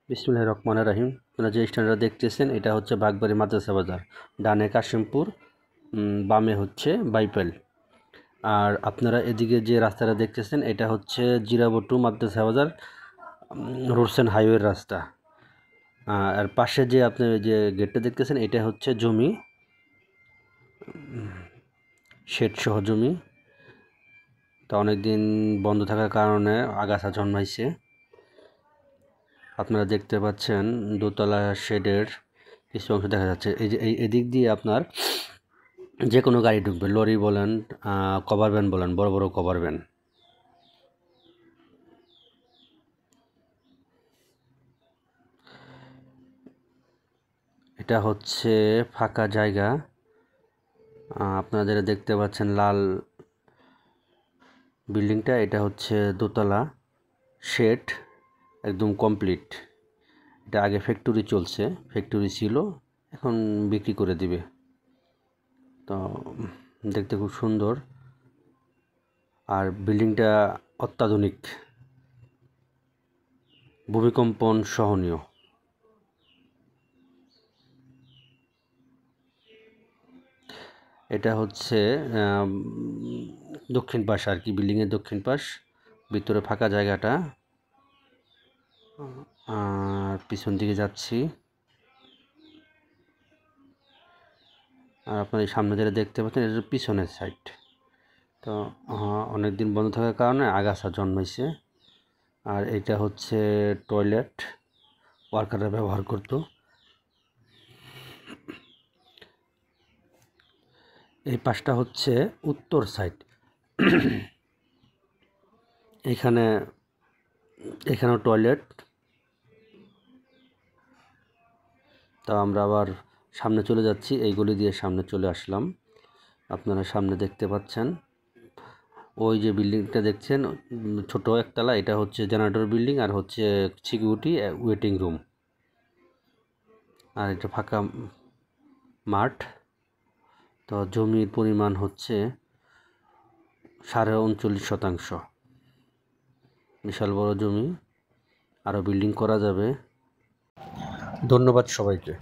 বিসমিল্লাহির রহমানির রহিম। আপনারা যে স্ট্যান্ডটা দেখতেছেন এটা হচ্ছে বাগবাড়ি মাদ্রাসা বাজার। ডানে কাশিমপুর, বামে হচ্ছে বাইপাল। আর আপনারা এদিকে যে রাস্তাটা দেখতেছেন এটা হচ্ছে জিরাবো টু মাদ্রাসা বাজার রোডস অ্যান্ড হাইওয়ের রাস্তা। আর পাশে যে আপনি যে গেটটা দেখতেছেন এটা হচ্ছে জমি, শেড সহ জমি। তা অনেকদিন বন্ধ থাকার কারণে আগাছা জন্মাইছে। আপনারা দেখতে পাচ্ছেন দোতলা শেডের কিছু অংশ দেখা যাচ্ছে। এই যে এদিক দিয়ে আপনার যে কোনো গাড়ি ঢুকবে, লরি বলেন, কভার ভ্যান বলেন, বড় বড় কভার ভ্যান। এটা হচ্ছে ফাঁকা জায়গা। আপনারা যেটা দেখতে পাচ্ছেন লাল বিল্ডিংটা, এটা হচ্ছে দোতলা শেড, একদম কমপ্লিট। এটা আগে ফ্যাক্টরি চলছে, ফ্যাক্টরি ছিল, এখন বিক্রি করে দিবে। তো দেখতে খুব সুন্দর, আর বিল্ডিংটা অত্যাধুনিক, ভূমিকম্পন সহনীয়। এটা হচ্ছে দক্ষিণ পাশ আর কি, বিল্ডিংয়ের দক্ষিণ পাশ, ভিতরে ফাঁকা জায়গাটা। আর পিছন দিকে যাচ্ছি, আর আপনার এই সামনে যেটা দেখতে পাচ্ছেন এটা পিছনের সাইড। তো অনেক দিন বন্ধ থাকার কারণে আগাছা জন্মাইছে। আর এটা হচ্ছে টয়লেট, ওয়ার্কাররা ব্যবহার করতো। এই পাশটা হচ্ছে উত্তর সাইড। এখানেও টয়লেট। তা আমরা আবার সামনে চলে যাচ্ছি, এইগুলি দিয়ে সামনে চলে আসলাম। আপনারা সামনে দেখতে পাচ্ছেন ওই যে বিল্ডিংটা দেখছেন ছোট একতলা, এটা হচ্ছে জেনারেটর বিল্ডিং, আর হচ্ছে সিকিউরিটি ওয়েটিং রুম। আর এটা ফাঁকা মাঠ। তো জমির পরিমাণ হচ্ছে 39.5%। বিশাল বড় জমি, আরও বিল্ডিং করা যাবে। ধন্যবাদ সবাইকে।